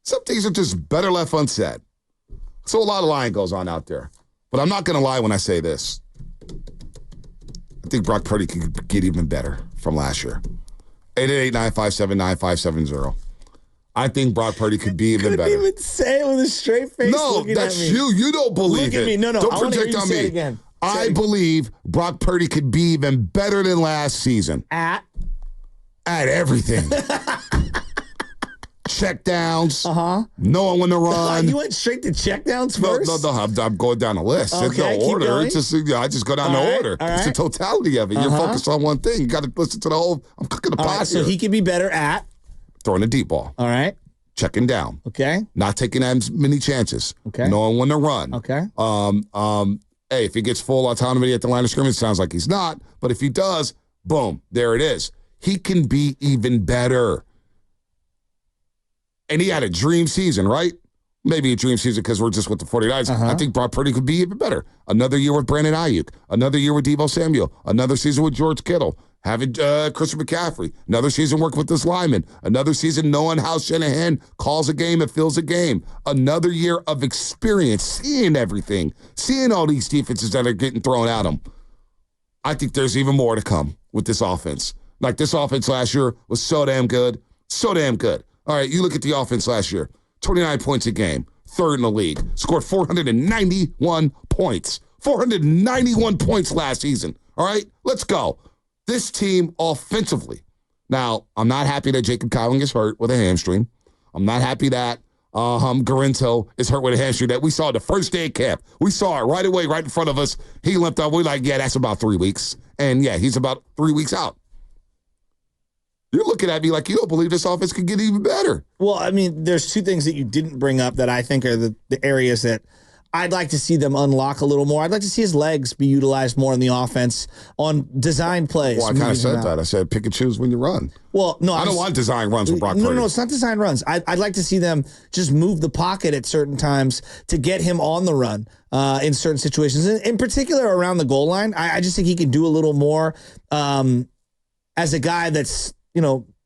Some things are just better left unsaid. So a lot of lying goes on out there. But I'm not going to lie when I say this. I think Brock Purdy could get even better from last year. 888-957-9570. I think Brock Purdy could be even better. Couldn't even say it with a straight face. No, that's you. You don't believe it. Look at me. No. Don't I project on me. Again. I believe Brock Purdy could be even better than last season. At everything. Check downs. Knowing when to run. You went straight to check downs first? No. I'm going down the list. Okay, There's no order. going. It's just, I just go down the order. It's the totality of it. You're focused on one thing. You got to listen to the whole. I'm cooking the pot here. So he could be better at throwing a deep ball. All right. Checking down. Okay. Not taking as many chances. Okay. Knowing when to run. Okay. Hey, if he gets full autonomy at the line of scrimmage, sounds like he's not. But if he does, boom, there it is. He can be even better. And he had a dream season, right? Maybe a dream season because we're just with the 49ers. I think Brock Purdy could be even better. Another year with Brandon Ayuk. Another year with Deebo Samuel. Another season with George Kittle. Having Christian McCaffrey. Another season working with this lineman. Another season knowing how Shanahan calls a game and fills a game. Another year of experience, seeing everything. Seeing all these defenses that are getting thrown at him. I think there's even more to come with this offense. Like this offense last year was so damn good. So damn good. All right, you look at the offense last year. 29 points a game. Third in the league. Scored 491 points. 491 points last season. All right, let's go. This team offensively. Now, I'm not happy that Jacob Cowling is hurt with a hamstring. I'm not happy that Garinto is hurt with a hamstring that we saw the first day of camp. We saw it right away, right in front of us. He limped up. We're like, yeah, that's about 3 weeks. And, yeah, he's about 3 weeks out. You're looking at me like you don't believe this offense could get even better. Well, I mean, there's two things that you didn't bring up that I think are the areas that I'd like to see them unlock a little more. I'd like to see his legs be utilized more in the offense on design plays. Well, I kind of said that. I said pick and choose when you run. Well, no. I don't want design runs with Brock Purdy. No, it's not design runs. I'd like to see them just move the pocket at certain times to get him on the run in certain situations. In particular, around the goal line, I just think he can do a little more as a guy that's,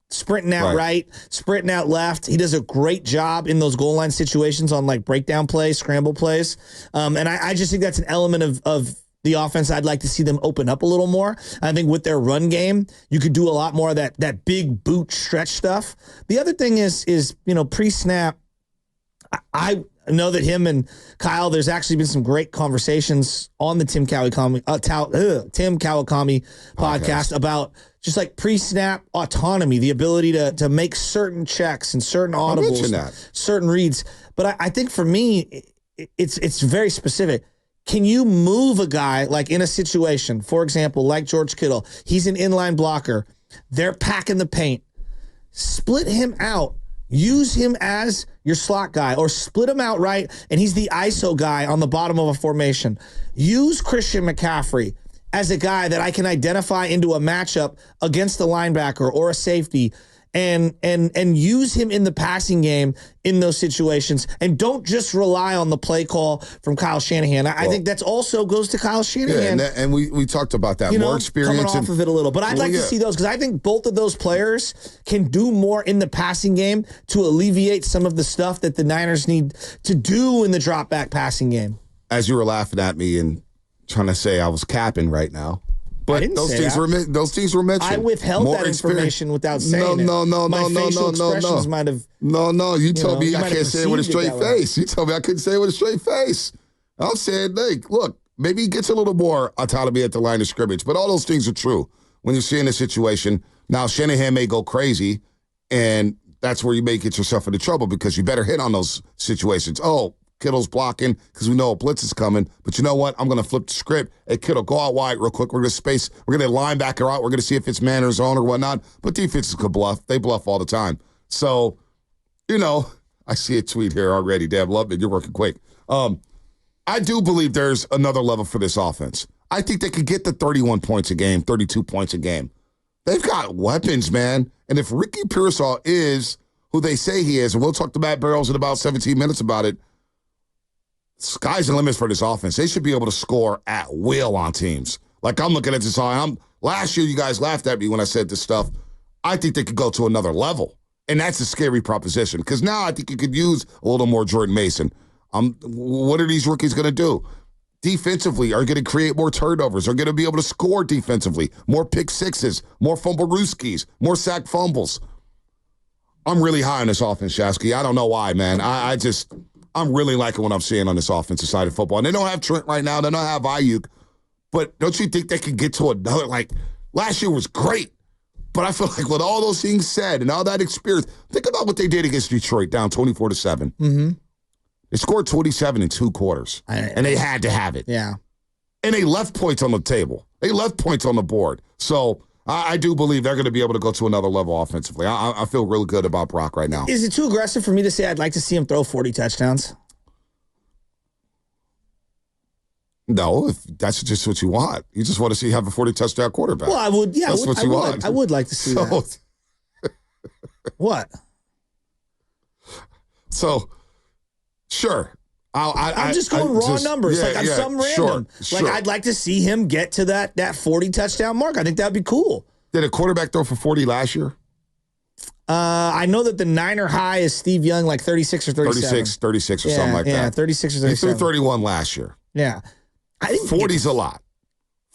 sprinting out right, sprinting out left. He does a great job in those goal line situations on like breakdown plays, scramble plays. And I just think that's an element of the offense I'd like to see them open up a little more. I think with their run game, you could do a lot more of that big boot stretch stuff. The other thing is pre-snap, I know that him and Kyle, there's actually been some great conversations on the Tim Kawakami podcast about just like pre-snap autonomy, the ability to make certain checks and certain audibles, certain reads. But I think for me, it's very specific. Can you move a guy like in a situation, for example, like George Kittle? He's an inline blocker. They're packing the paint. Split him out. Use him as your slot guy or split him out right, and he's the ISO guy on the bottom of a formation. Use Christian McCaffrey as a guy that I can identify into a matchup against a linebacker or a safety and use him in the passing game in those situations. And don't just rely on the play call from Kyle Shanahan. I think that's also goes to Kyle Shanahan. Yeah, and we talked about that. More experience. Coming off of it a little. But I'd like to see those because I think both of those players can do more in the passing game to alleviate some of the stuff that the Niners need to do in the drop back passing game. As you were laughing at me and trying to say I was capping right now. But those things were mentioned. I withheld more that information without saying it. No. Might have. No. You told me I can't say it with a straight face. You told me I couldn't say it with a straight face. I'm saying, look, maybe he gets a little more autonomy at the line of scrimmage, but all those things are true. When you're seeing a situation, now Shanahan may go crazy, and that's where you may get yourself into trouble because you better hit on those situations. Oh, Kittle's blocking because we know a blitz is coming. But you know what? I'm going to flip the script. Hey, Kittle, go out wide real quick. We're going to space. We're going to linebacker out. We're going to see if it's man or zone or whatnot. But defenses could bluff. They bluff all the time. So, I see a tweet here already. Damn, love it. You're working quick. I do believe there's another level for this offense. I think they could get to 31 points a game, 32 points a game. They've got weapons, man. And if Ricky Pearsall is who they say he is, and we'll talk to Matt Barrows in about 17 minutes about it, sky's the limit for this offense. They should be able to score at will on teams. Like I'm looking at this. Last year, you guys laughed at me when I said this stuff. I think they could go to another level. And that's a scary proposition because now I think you could use a little more Jordan Mason. What are these rookies going to do? Defensively, are going to create more turnovers, are going to be able to score defensively, more pick sixes, more fumble rooskies, more sack fumbles. I'm really high on this offense, Shasky. I don't know why, man. I'm really liking what I'm seeing on this offensive side of football. And they don't have Trent right now. They don't have Ayuk. But don't you think they can get to another, last year was great. But I feel like with all those things said and all that experience, think about what they did against Detroit, down 24-7. Mm-hmm. They scored 27 in 2 quarters, and they had to have it. Yeah. And they left points on the table. They left points on the board. So I do believe they're going to be able to go to another level offensively. I feel really good about Brock right now. Is it too aggressive for me to say I'd like to see him throw 40 touchdowns? No, if that's just what you want. You just want to see you have a 40-touchdown quarterback. Well, I would. Yeah, that's what you want. I would like to see that. What? So, sure. I'm just going raw numbers. I'm some random. Sure. I'd like to see him get to that 40-touchdown mark. I think that would be cool. Did a quarterback throw for 40 last year? I know that the Niner high is Steve Young, 36 or 37. 36 or something like that. Yeah, 36 or 37. He threw 31 last year. Yeah. I think 40's a lot.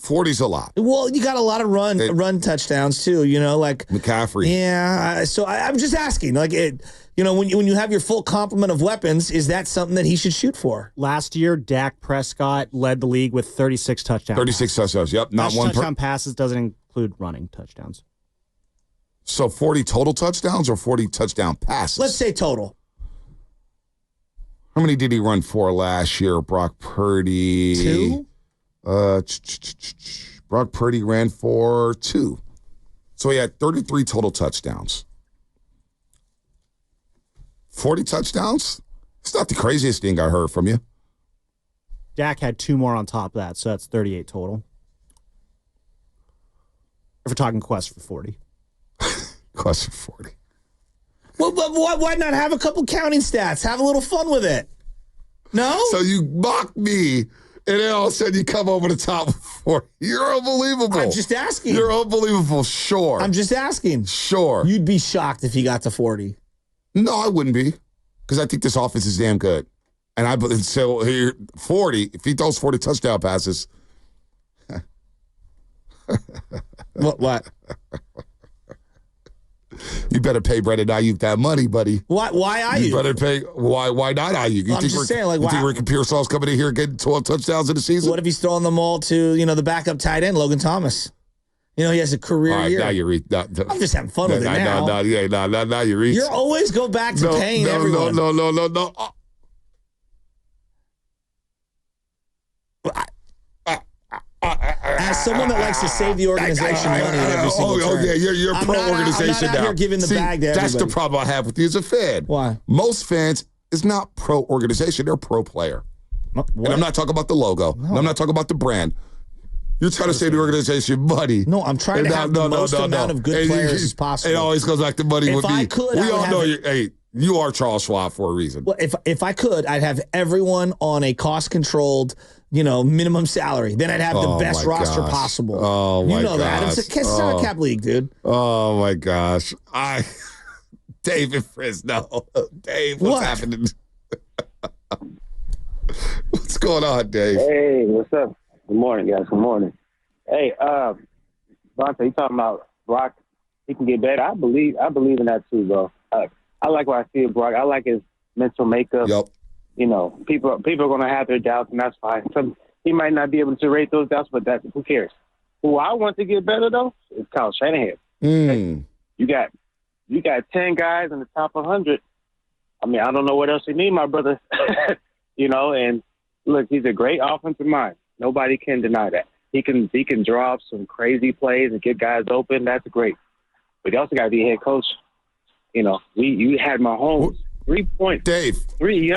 40's a lot. Well, you got a lot of run touchdowns too, McCaffrey. Yeah, so I'm just asking, when you have your full complement of weapons, is that something that he should shoot for? Last year, Dak Prescott led the league with 36 touchdowns. 36 touchdowns, yep. Not one touchdown passes doesn't include running touchdowns. So 40 total touchdowns or 40 touchdown passes? Let's say total. How many did he run for last year? Brock Purdy. 2? Brock Purdy ran for 2. So he had 33 total touchdowns. 40 touchdowns? It's not the craziest thing I heard from you. Dak had 2 more on top of that, so that's 38 total. If we're talking Quest for 40. Quest for 40. Well, but why not have a couple counting stats? Have a little fun with it. No? So you mock me, and then all of a sudden you come over the top of 40. You're unbelievable. I'm just asking. You're unbelievable. Sure. I'm just asking. Sure. You'd be shocked if he got to 40. No, I wouldn't be, because I think this offense is damn good. And I believe so. Here, 40. If he throws 40 touchdown passes. What? You better pay Brandon Ayuk that money, buddy. Why Ayuk? You better pay. Why not Ayuk? You I'm think just saying, you think Ricky Pearsall's coming in here and getting 12 touchdowns in the season? What if he's throwing them all to the backup tight end, Logan Thomas? He has a career year. Now you're I'm just having fun with it now. Now you reach. You're always go back to paying everyone. No. As someone that likes to save the organization money every single turn. Yeah, you're pro-organization now. I'm not out here giving the bag to everybody. That's the problem I have with you as a fan. Why? Most fans is not pro-organization. They're pro-player. What? And I'm not talking about the logo. No. And I'm not talking about the brand. You're trying to save the organization money. No, I'm trying to have the most amount of good players as possible. It always goes back to money with me. We all know you are Charles Schwab for a reason. Well, if I could, I'd have everyone on a cost-controlled, minimum salary. Then I'd have the best roster possible. Oh, my gosh. You know that. It's a salary cap league, dude. Oh, my gosh. David Frisno. Dave, what's happening? What's going on, Dave? Hey, what's up? Good morning, guys. Good morning. Hey, Vontae, you talking about Brock? He can get better. I believe in that too, bro. I like what I see of Brock. I like his mental makeup. Yep. People are going to have their doubts, and that's fine. He might not be able to rate those doubts, but who cares? Who I want to get better though is Kyle Shanahan. Mm. You got 10 guys in the top 100. I mean, I don't know what else you need, my brother. And look, he's a great offensive mind. Nobody can deny that. He can draw up some crazy plays and get guys open. That's great. But you also got to be a head coach. You had Mahomes 3 points. Dave. 3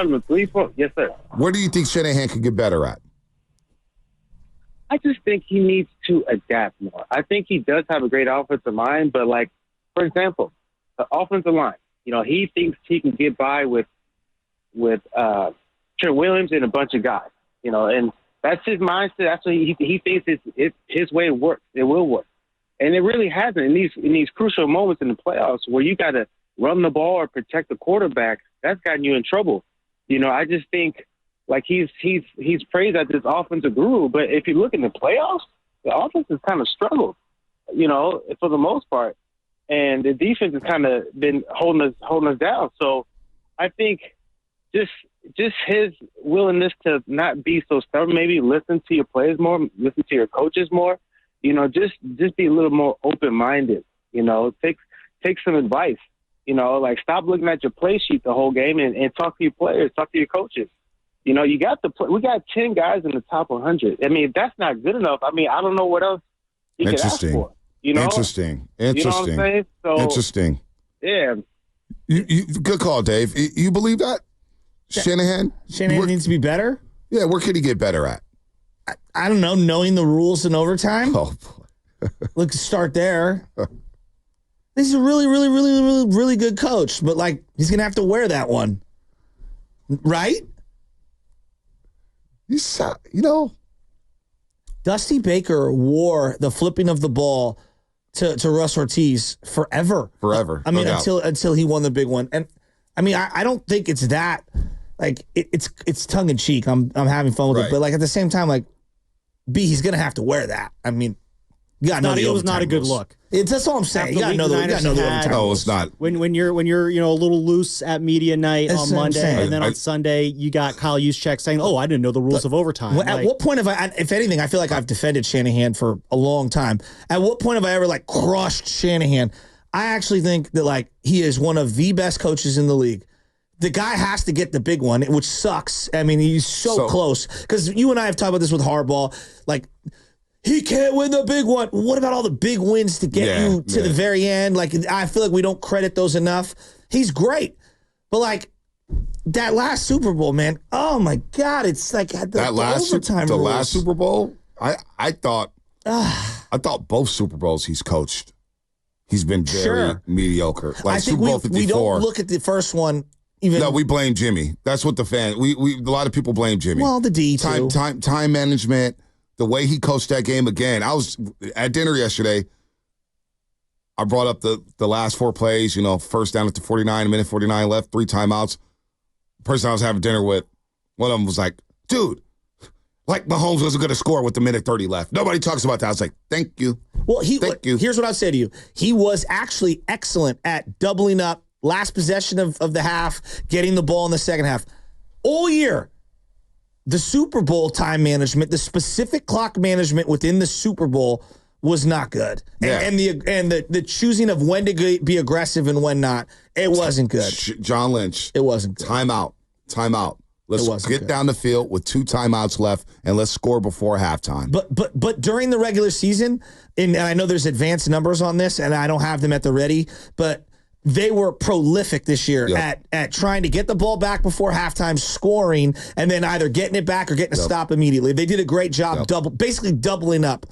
points. Yes, sir. What do you think Shanahan could get better at? I just think he needs to adapt more. I think he does have a great offensive mind, but for example, the offensive line. He thinks he can get by with Trent Williams and a bunch of guys. And that's his mindset. That's what he thinks it's his way works. It will work, and it really hasn't in these crucial moments in the playoffs where you gotta run the ball or protect the quarterback, that's gotten you in trouble. I just think like he's praised as this offensive guru, but if you look in the playoffs, the offense has kind of struggled, for the most part, and the defense has kind of been holding us down. So I think just his willingness to not be so stubborn, maybe listen to your players more, listen to your coaches more, just be a little more open-minded, take some advice, like stop looking at your play sheet the whole game and talk to your players, talk to your coaches. We got 10 guys in the top 100. I mean, if that's not good enough, I don't know what else you could ask for. Interesting. You know what I'm saying? So, interesting. Yeah. You good call, Dave. You believe that? Shanahan needs to be better? Yeah, where could he get better at? I don't know, knowing the rules in overtime. Oh, boy. Let's start there. He's a really, really, really, really, really good coach, but like he's going to have to wear that one. Right? Dusty Baker wore the flipping of the ball to Russ Ortiz forever. Forever. Until he won the big one. And I don't think it's that like it's tongue in cheek. I'm having fun with it, but like at the same time, like he's gonna have to wear that. You gotta know it was not a good look. That's all I'm saying. You gotta know the overtime. No, it's not. When you're a little loose at media night on Monday, and then on Sunday you got Kyle Juszczyk saying, "Oh, I didn't know the rules of overtime." At what point have I, if anything, I feel like I've defended Shanahan for a long time. At what point have I ever like crushed Shanahan? I actually think that like he is one of the best coaches in the league. The guy has to get the big one, which sucks. He's so close. Because you and I have talked about this with Harbaugh. Like, he can't win the big one. What about all the big wins to get you to the very end? Like, I feel like we don't credit those enough. He's great. But, like, that last Super Bowl, man, oh, my God. It's like the overtime rules. Last Super Bowl, I thought both Super Bowls he's coached. He's been very mediocre. Like, I think Super Bowl 54. We don't look at the first one. No, we blame Jimmy. That's what the fan. We a lot of people blame Jimmy. Well, the D too. Time management, the way he coached that game again. I was at dinner yesterday. I brought up the last 4 plays. First down at the 49, a minute 49 left, 3 timeouts. The person I was having dinner with, one of them was like, "Dude, like Mahomes wasn't going to score with the minute 30 left." Nobody talks about that. I was like, "Thank you." Well, Thank you. Here's what I'd say to you. He was actually excellent at doubling up. Last possession of the half, getting the ball in the second half. All year, the Super Bowl time management, the specific clock management within the Super Bowl was not good. Yeah. And the choosing of when to be aggressive and when not, it wasn't good. John Lynch. It wasn't good. Timeout. Let's get down the field with 2 timeouts left and let's score before halftime. But during the regular season, and I know there's advanced numbers on this, and I don't have them at the ready, but they were prolific this year at trying to get the ball back before halftime, scoring, and then either getting it back or getting a stop immediately. They did a great job basically doubling up.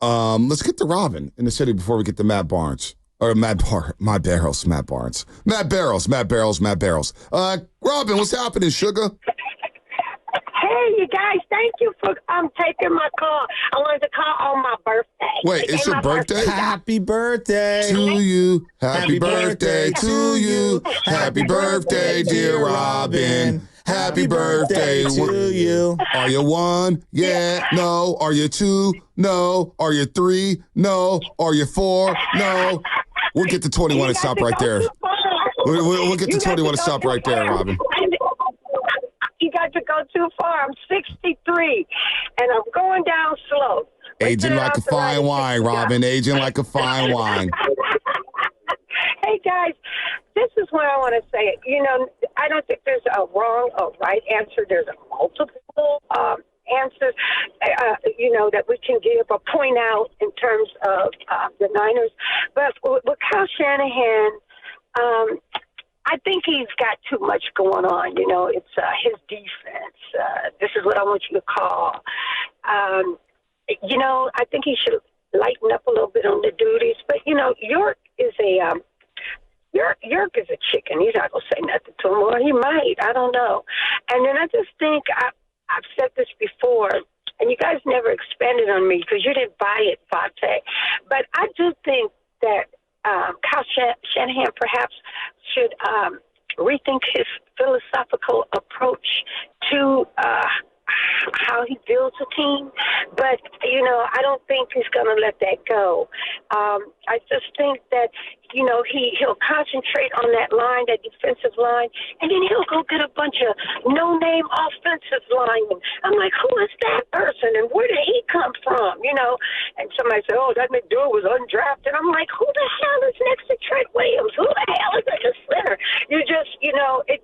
Let's get to Robin in the city before we get to Matt Barnes. Or Matt Barnes. Matt Barrows. Robin, what's happening, sugar? Hey, you guys, thank you for taking my call. I wanted to call on my birthday. Wait, it's your birthday? Happy birthday to you. Happy birthday to you. Happy birthday, dear Robin. Happy birthday to you. Are you 1? Yeah. No. Are you 2? No. Are you 3? No. Are you 4? No. We'll get to 21 and stop right there. We'll get to 21 and stop right there, Robin. You got to go too far. I'm 63, and I'm going down slow. Aging like a fine wine, Robin. Aging like a fine wine. Hey, guys, this is what I want to say. I don't think there's a wrong or right answer. There's multiple answers, that we can give or point out in terms of the Niners. But with Kyle Shanahan, I think he's got too much going on. It's his defense. This is what I want you to call. I think he should lighten up a little bit on the duties. But, York is York is a chicken. He's not going to say nothing to him. Or he might. I don't know. And then I just think I've said this before, and you guys never expanded on me because you didn't buy it, Vate. But I do think that Kyle Shanahan perhaps should rethink his philosophical approach to how he builds a team. But, I don't think he's going to let that go. I just think that, he'll concentrate on that line, that defensive line, and then he'll go get a bunch of no-name offensive linemen. I'm like, who is that person, and where did he come from, And somebody said, oh, that McDowell was undrafted. I'm like, who the hell is next to Trent Williams? Who the hell is at the center? It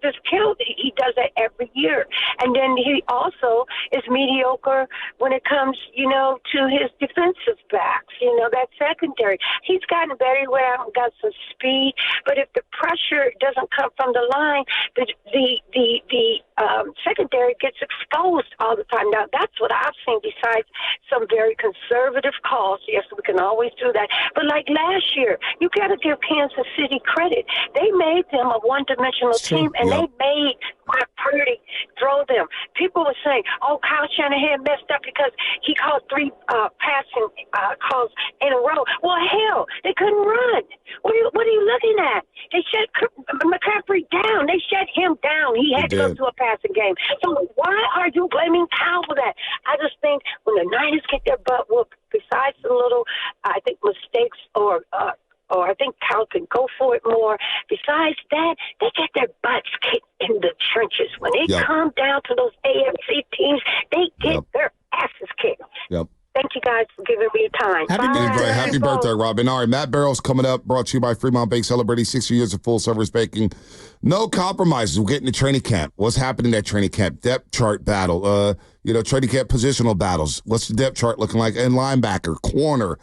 just kills. He does that every year. And then he also is mediocre when it comes, to his defensive backs, that secondary. He's gotten better where I've got some speed, but if the pressure doesn't come from the line, the secondary gets exposed all the time. Now, that's what I've seen besides some very conservative calls. Yes, we can always do that. But like last year, you got to give Kansas City credit. They made them a one-dimensional team, and they made Brock Purdy throw them. People were saying, oh, Kyle Shanahan messed up because he called 3 passing calls in a row. Well, hell, they couldn't run. What are you looking at? They shut McCaffrey down. They shut him down. He had to go to a passing game. So why are you blaming Kyle for that? I just think when the Niners get their butt whooped, besides the little, I think, mistakes or I think Kyle can go for it more. Besides that, they get their butts kicked in the trenches. When they come down to those AFC teams, they get their asses kicked. Yep. Thank you guys for giving me time. Happy birthday, Robin. All right, Matt Barrow's coming up, brought to you by Fremont Bake, celebrating 60 years of full-service baking. No compromises. We're getting to training camp. What's happening at training camp? Depth chart battle. Training camp positional battles. What's the depth chart looking like? And linebacker, corner.